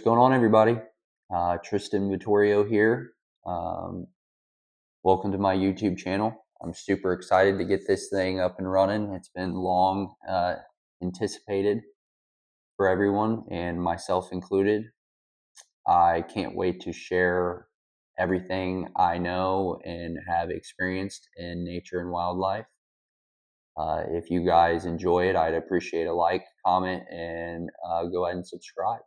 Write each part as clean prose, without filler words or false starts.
going on, everybody? Tristan Vittorio here. Um, Welcome to my YouTube channel. I'm super excited to get this thing up and running. It's been long anticipated for everyone, and myself included. I can't wait to share everything I know and have experienced in nature and wildlife. If you guys enjoy it, I'd appreciate a like, comment, and go ahead and subscribe.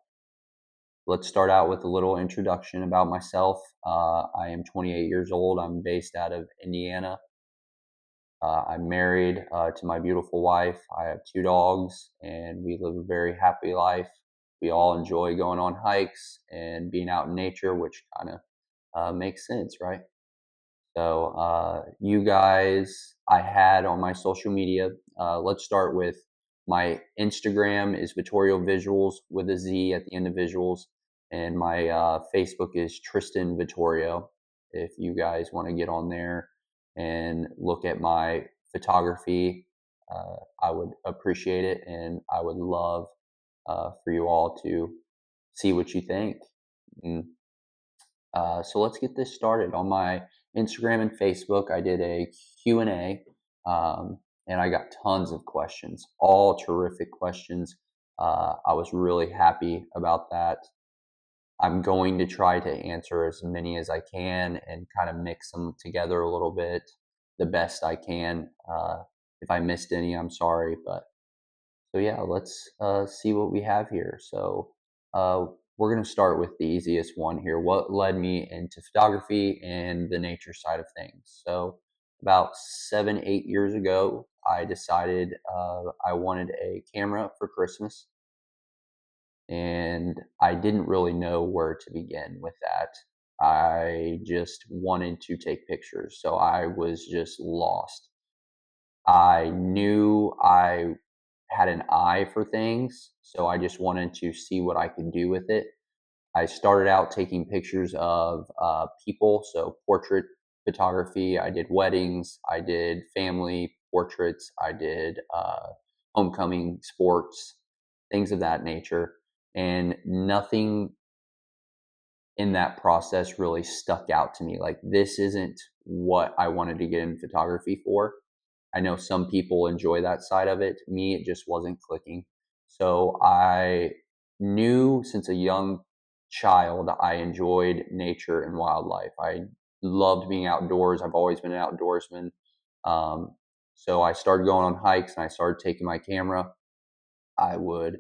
Let's start out with a little introduction about myself. I am 28 years old. I'm based out of Indiana. I'm married to my beautiful wife. I have 2 dogs, and we live a very happy life. We all enjoy going on hikes and being out in nature, which kind of makes sense, right? So, you guys, I had on my social media. Let's start with my Instagram is Vittorio Visuals with a Z at the end of Visuals, and my Facebook is Tristan Vittorio. If you guys want to get on there and look at my photography, I would appreciate it, and I would love for you all to see what you think. And so let's get this started. On my Instagram and Facebook, I did a Q&A, and I got tons of questions, all terrific questions. I was really happy about that. I'm going to try to answer as many as I can and kind of mix them together a little bit the best I can. If I missed any, I'm sorry, but so yeah, let's see what we have here. So we're going to start with the easiest one here. What led me into photography and the nature side of things? So about 7, 8 years ago, I decided I wanted a camera for Christmas, and I didn't really know where to begin with that. I just wanted to take pictures, so I was just lost. I knew I had an eye for things, so I just wanted to see what I could do with it. I started out taking pictures of people, so portrait photography. I did weddings, I did family portraits, I did homecoming, sports, things of that nature. And nothing in that process really stuck out to me. Like, this isn't what I wanted to get in photography for. I know some people enjoy that side of it. Me, it just wasn't clicking. So I knew since a young child I enjoyed nature and wildlife. I loved being outdoors. I've always been an outdoorsman. Um, so I started going on hikes and I started taking my camera. I would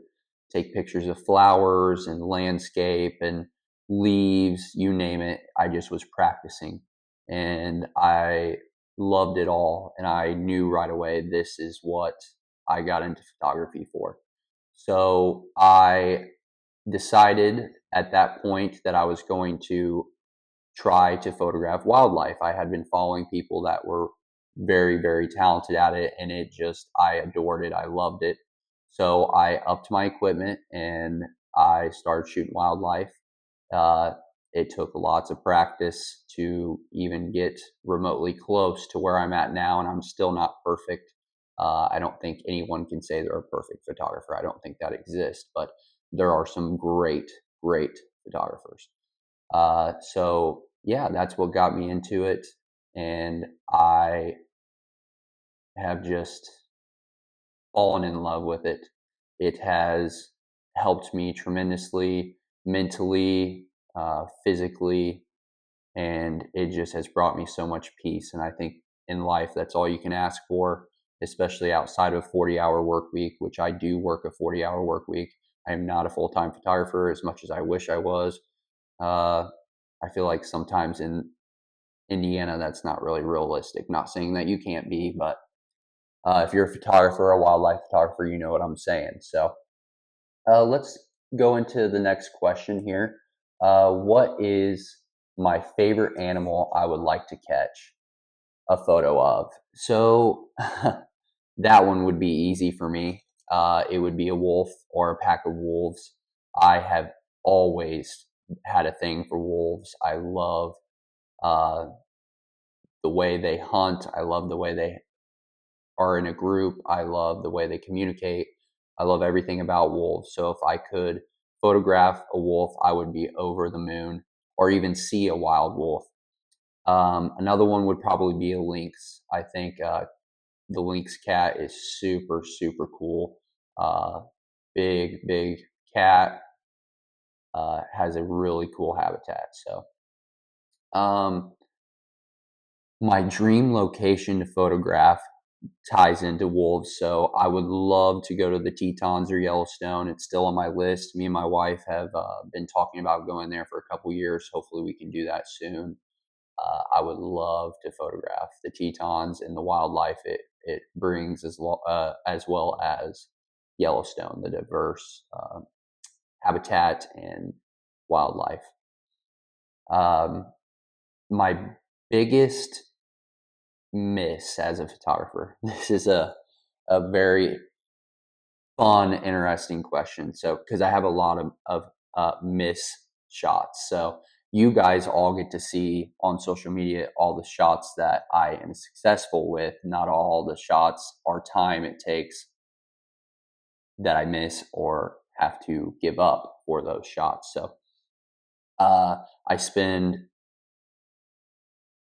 take pictures of flowers and landscape and leaves, you name it. I just was practicing, and I loved it all. And I knew right away this is what I got into photography for. So I decided at that point that I was going to try to photograph wildlife. I had been following people that were very, very talented at it, and I adored it. I loved it. So I upped my equipment and I started shooting wildlife. Uh, it took lots of practice to even get remotely close to where I'm at now, and I'm still not perfect. I don't think anyone can say they're a perfect photographer. I don't think that exists, but there are some great, great photographers. So yeah, that's what got me into it, and I have just fallen in love with it. It has helped me tremendously, mentally, physically, and it just has brought me so much peace. And I think in life, that's all you can ask for, especially outside of a 40-hour work week, which I do work a 40-hour work week. I am not a full-time photographer as much as I wish I was. Uh, I feel like sometimes in Indiana, that's not really realistic. Not saying that you can't be, but if you're a photographer, a wildlife photographer, you know what I'm saying. So let's go into the next question here. What is my favorite animal I would like to catch a photo of? So that one would be easy for me. It would be a wolf or a pack of wolves. I have always had a thing for wolves. I love uh, the way they hunt. I love the way they are in a group. I love the way they communicate. I love everything about wolves. So if I could photograph a wolf, I would be over the moon, or even see a wild wolf. Another one would probably be a lynx. I think the lynx cat is super, super cool. Uh, big cat, has a really cool habitat. So, um, my dream location to photograph ties into wolves. So I would love to go to the Tetons or Yellowstone. It's still on my list. Me and my wife have been talking about going there for a couple years. Hopefully, we can do that soon. I would love to photograph the Tetons and the wildlife it brings, as well as Yellowstone, the diverse habitat and wildlife. My biggest miss as a photographer. This is a very fun, interesting question. So, because I have a lot of miss shots. So, you guys all get to see on social media all the shots that I am successful with. Not all the shots are time it takes that I miss or have to give up for those shots. So, I spend,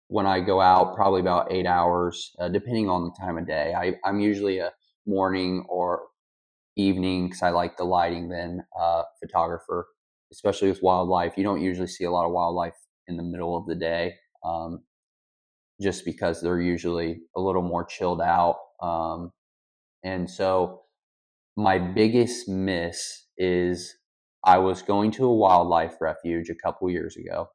when I go out, probably about 8 hours, depending on the time of day. I'm usually a morning or evening because I like the lighting then photographer, especially with wildlife. You don't usually see a lot of wildlife in the middle of the day, just because they're usually a little more chilled out. And so my biggest miss is I was going to a wildlife refuge a couple years ago,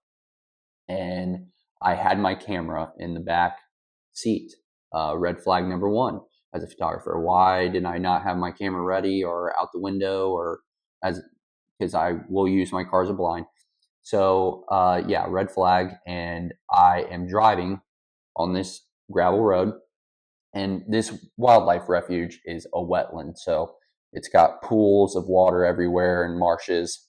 and I had my camera in the back seat. Red flag number one as a photographer. Why did I not have my camera ready or out the window, or as, because I will use my car as a blind. So yeah, red flag. And I am driving on this gravel road, and this wildlife refuge is a wetland. So it's got pools of water everywhere and marshes.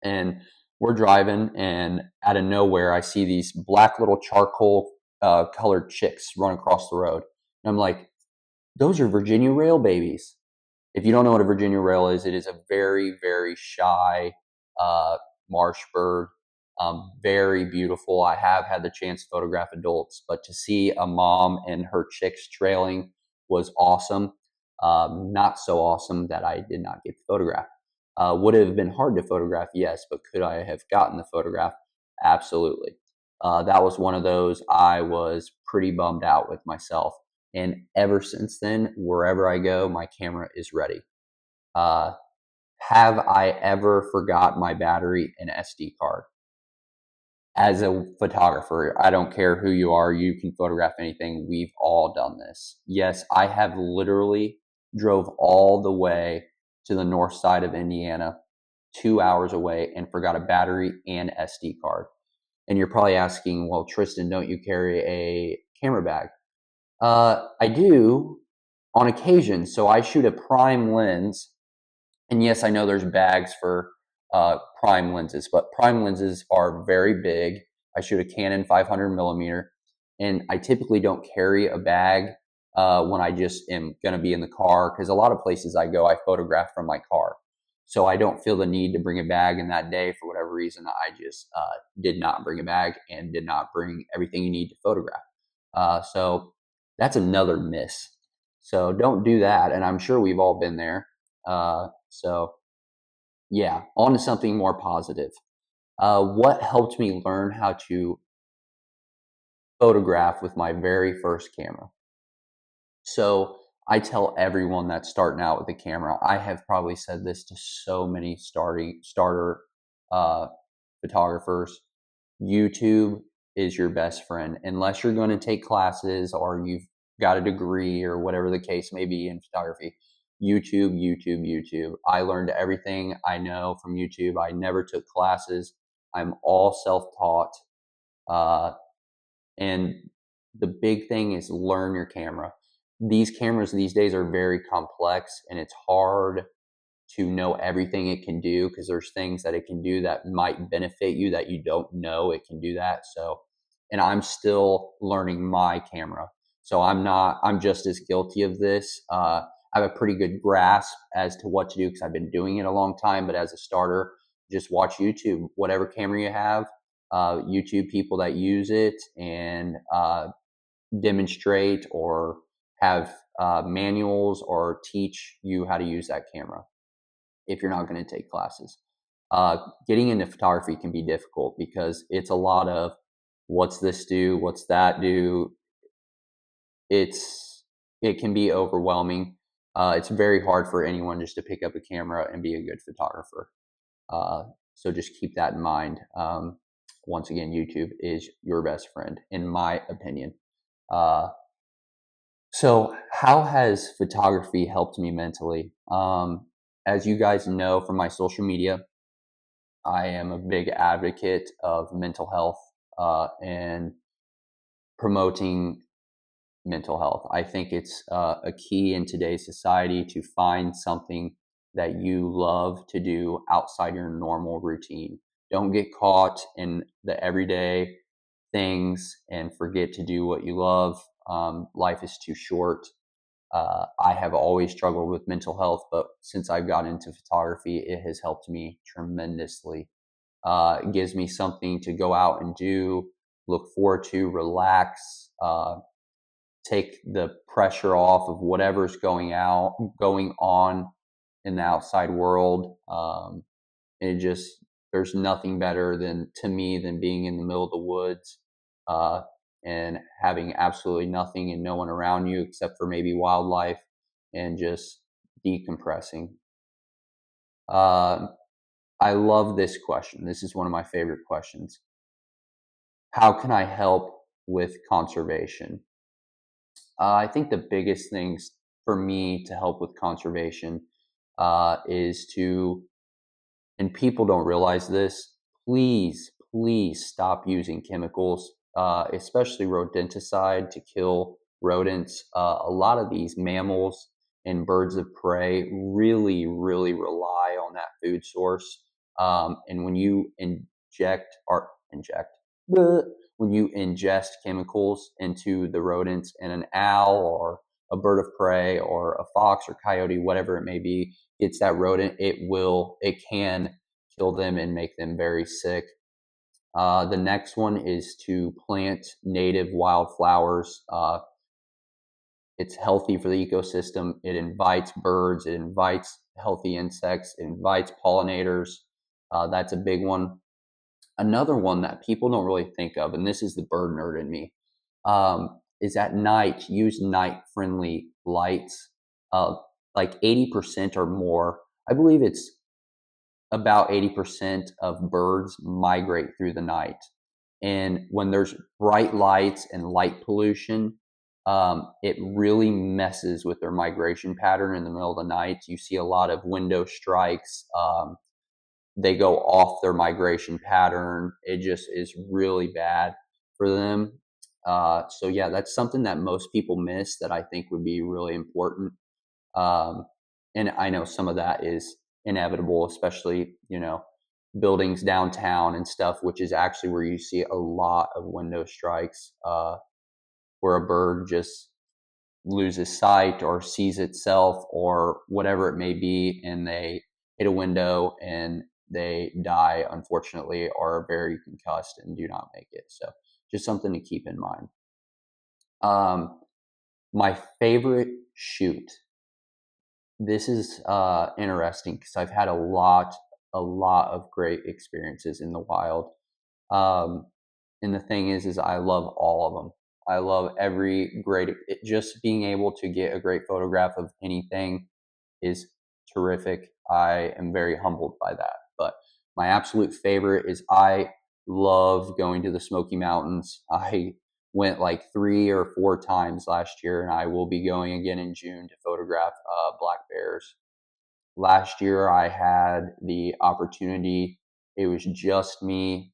And we're driving, and out of nowhere, I see these black little charcoal colored chicks run across the road. And I'm like, those are Virginia rail babies. If you don't know what a Virginia rail is, it is a very, very shy marsh bird. Very beautiful. I have had the chance to photograph adults, but to see a mom and her chicks trailing was awesome. Not so awesome that I did not get the photograph. Would it have been hard to photograph? Yes, but could I have gotten the photograph? Absolutely. That was one of those I was pretty bummed out with myself. And ever since then, wherever I go, my camera is ready. Uh, have I ever forgot my battery and SD card? As a photographer, I don't care who you are, you can photograph anything. We've all done this. Yes, I have literally drove all the way to the north side of Indiana, 2 hours away, and forgot a battery and SD card. And you're probably asking, well, Tristan, don't you carry a camera bag? I do on occasion. So I shoot a prime lens, and yes, I know there's bags for prime lenses, but prime lenses are very big. I shoot a Canon 500 millimeter, and I typically don't carry a bag when I just am going to be in the car, because a lot of places I go, I photograph from my car. So I don't feel the need to bring a bag. And that day, for whatever reason, I just did not bring a bag and did not bring everything you need to photograph. So that's another miss. So don't do that. And I'm sure we've all been there. So yeah, on to something more positive. What helped me learn how to photograph with my very first camera? So I tell everyone that's starting out with a camera, I have probably said this to so many starter uh, photographers. YouTube is your best friend, unless you're going to take classes or you've got a degree or whatever the case may be in photography. YouTube. I learned everything I know from YouTube. I never took classes. I'm all self-taught. Uh, and the big thing is learn your camera. These cameras these days are very complex, and it's hard to know everything it can do, because there's things that it can do that might benefit you that you don't know it can do that. So, and I'm still learning my camera. So I'm just as guilty of this. have a pretty good grasp as to what to do because I've been doing it a long time. But as a starter, just watch YouTube, whatever camera you have, YouTube people that use it and demonstrate or have manuals or teach you how to use that camera if you're not going to take classes. Getting into photography can be difficult because it's a lot of what's this do, what's that do. It can be overwhelming. It's very hard for anyone just to pick up a camera and be a good photographer. So just keep that in mind. Once again, YouTube is your best friend, in my opinion. So how has photography helped me mentally? As you guys know from my social media, I am a big advocate of mental health and promoting mental health. I think it's a key in today's society to find something that you love to do outside your normal routine. Don't get caught in the everyday things and forget to do what you love. Life is too short. I have always struggled with mental health, but since I've gotten into photography, it has helped me tremendously. It gives me something to go out and do, look forward to, relax, take the pressure off of whatever's going on in the outside world. It just there's nothing better to me than being in the middle of the woods uh, and having absolutely nothing and no one around you except for maybe wildlife and just decompressing. Uh, I love this question. This is one of my favorite questions. How can I help with conservation? I think the biggest things for me to help with conservation is to, and people don't realize this, please stop using chemicals, especially rodenticide to kill rodents. A lot of these mammals and birds of prey really rely on that food source. And when you bleh, when you ingest chemicals into the rodents and an owl or a bird of prey or a fox or coyote, whatever it may be, it's that rodent, it can kill them and make them very sick. The next one is to plant native wildflowers. It's healthy for the ecosystem. It invites birds, it invites healthy insects, it invites pollinators. That's a big one. Another one that people don't really think of, and this is the bird nerd in me, is at night, use night friendly lights. Like 80% or more, I believe it's about 80% of birds migrate through the night. And when there's bright lights and light pollution, it really messes with their migration pattern in the middle of the night. You see a lot of window strikes. They go off their migration pattern. It just is really bad for them. So yeah, that's something that most people miss that I think would be really important. Um, and I know some of that is inevitable, especially, buildings downtown and stuff, which is actually where you see a lot of window strikes, where a bird just loses sight or sees itself or whatever it may be, and they hit a window and they die, unfortunately, or are very concussed and do not make it. So just something to keep in mind. My favorite shoot. This is interesting because I've had a lot of great experiences in the wild. Um, and the thing is I love all of them. I love just being able to get a great photograph of anything is terrific. I am very humbled by that. But my absolute favorite is I love going to the Smoky Mountains. I went like 3 or 4 times last year, and I will be going again in June to photograph black bears. Last year, I had the opportunity. It was just me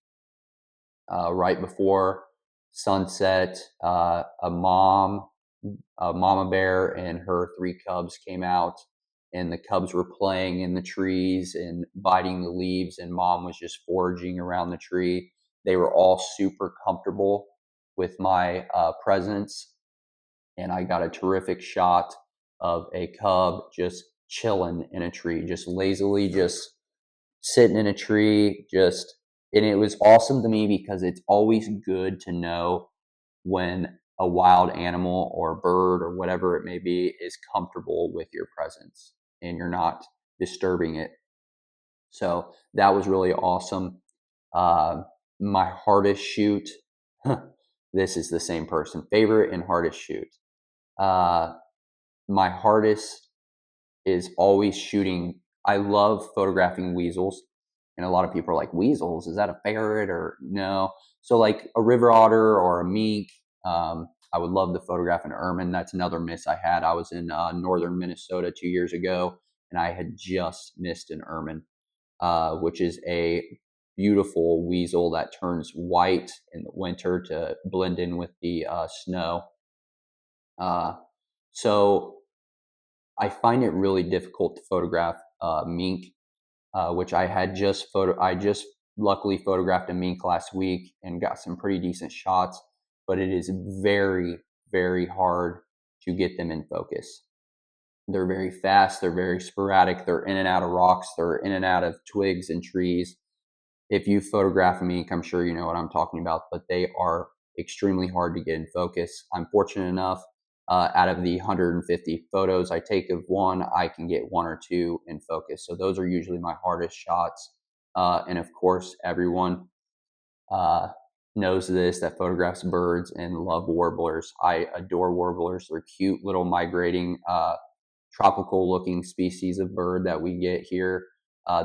right before sunset. A mama bear and her 3 cubs came out, and the cubs were playing in the trees and biting the leaves, and mom was just foraging around the tree. They were all super comfortable with my presence, and I got a terrific shot of a cub just chilling in a tree, just lazily just sitting in a tree, and it was awesome to me because it's always good to know when a wild animal or bird or whatever it may be is comfortable with your presence and you're not disturbing it. So that was really awesome. Uh, my hardest shoot, this is the same person, favorite and hardest shoot. My hardest is always shooting. I love photographing weasels. And a lot of people are like, weasels, is that a ferret or no? So like a river otter or a mink. I would love to photograph an ermine. That's another miss I had. I was in northern Minnesota 2 years ago, and I had just missed an ermine, which is a beautiful weasel that turns white in the winter to blend in with the snow. So I find it really difficult to photograph mink, which I just luckily photographed a mink last week and got some pretty decent shots, but it is very, very hard to get them in focus. They're very fast. They're very sporadic. They're in and out of rocks. They're in and out of twigs and trees. If you photograph a mink, I'm sure you know what I'm talking about, but they are extremely hard to get in focus. I'm fortunate enough, out of the 150 photos I take of one, I can get one or two in focus. So those are usually my hardest shots. And of course, everyone uh, knows this that photographs birds and love warblers. I adore warblers. They're cute little migrating, tropical looking species of bird that we get here.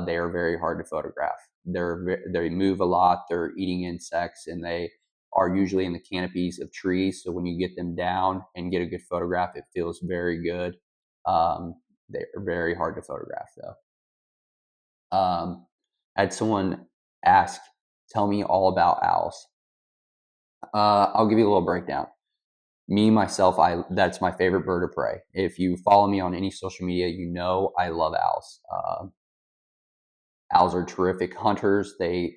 They are very hard to photograph. They move a lot. They're eating insects, and they are usually in the canopies of trees. So when you get them down and get a good photograph, it feels very good. They're very hard to photograph, though. I had someone ask, "Tell me all about owls." I'll give you a little breakdown. Me myself, I that's my favorite bird of prey. If you follow me on any social media, you know I love owls. Owls are terrific hunters. They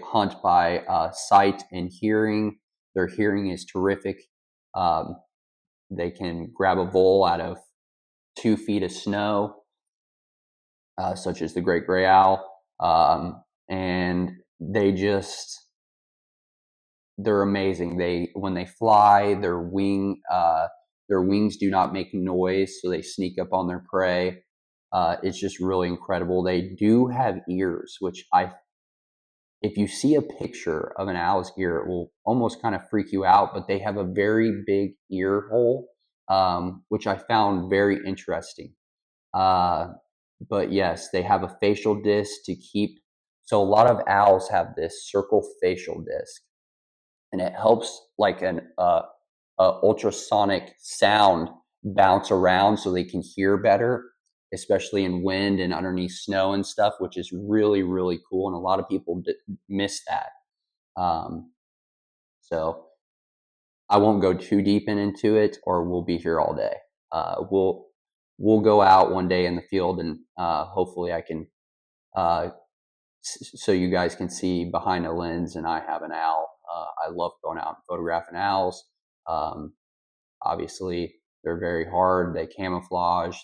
hunt by sight and hearing. Their hearing is terrific. Um, they can grab a vole out of 2 feet of snow, such as the great gray owl, and they're amazing. When they fly, their wings do not make noise, so they sneak up on their prey. It's just really incredible. They do have ears, if you see a picture of an owl's ear, it will almost kind of freak you out, but they have a very big ear hole, which I found very interesting. Uh, but yes, they have a facial disc to keep. So a lot of owls have this circle facial disc, and it helps like ultrasonic sound bounce around so they can hear better, especially in wind and underneath snow and stuff, which is really, really cool. And a lot of people miss that. Um, so I won't go too deep into it, or we'll be here all day. We'll go out one day in the field, and hopefully I can, so you guys can see behind a lens, and I have an owl. I love going out and photographing owls. Um, Obviously, they're very hard. They camouflage.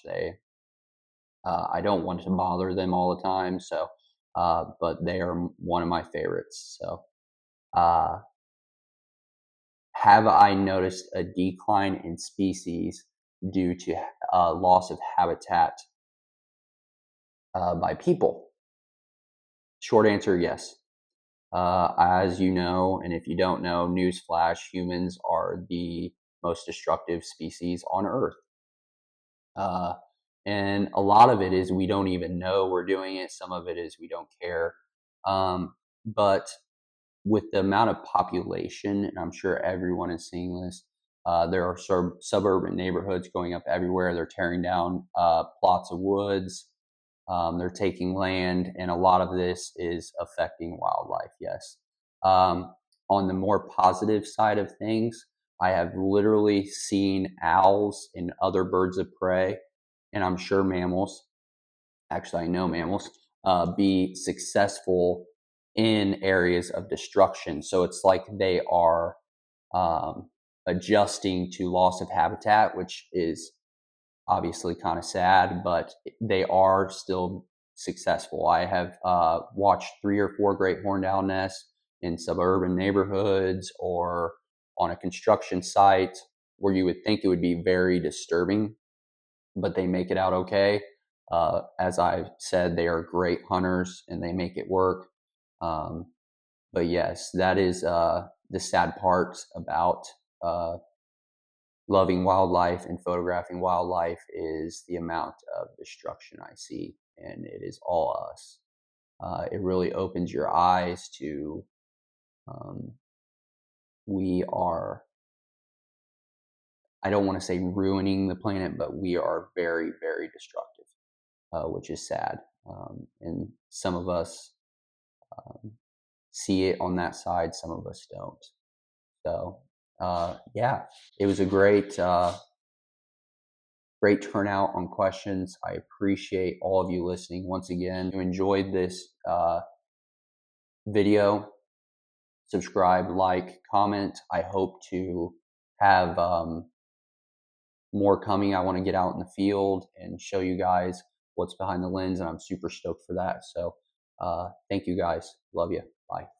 I don't want to bother them all the time. So, but they are one of my favorites. So, uh, have I noticed a decline in species due to loss of habitat by people? Short answer, yes. As you know, and if you don't know, newsflash, humans are the most destructive species on Earth. Uh, and a lot of it is we don't even know we're doing it. Some of it is we don't care. But with the amount of population, and I'm sure everyone is seeing this, there are suburban neighborhoods going up everywhere. They're tearing down plots of woods. They're taking land, and a lot of this is affecting wildlife, yes. On the more positive side of things, I have literally seen owls and other birds of prey, and I'm sure mammals, actually, I know mammals, be successful in areas of destruction. So it's like they are adjusting to loss of habitat, which is obviously kind of sad, but they are still successful. I have watched 3 or 4 great horned owl nests in suburban neighborhoods or on a construction site where you would think it would be very disturbing, but they make it out okay. As I said, they are great hunters and they make it work. Um, but yes, that is the sad part about uh, loving wildlife and photographing wildlife is the amount of destruction I see, and it is all us. It really opens your eyes to um, we are, I don't want to say ruining the planet, but we are very, very destructive, which is sad. And some of us um, see it on that side, some of us don't. So, yeah, it was a great turnout on questions. I appreciate all of you listening. Once again, if you enjoyed this video, subscribe, like, comment. I hope to have more coming. I want to get out in the field and show you guys what's behind the lens, and I'm super stoked for that. So thank you guys. Love you. Bye.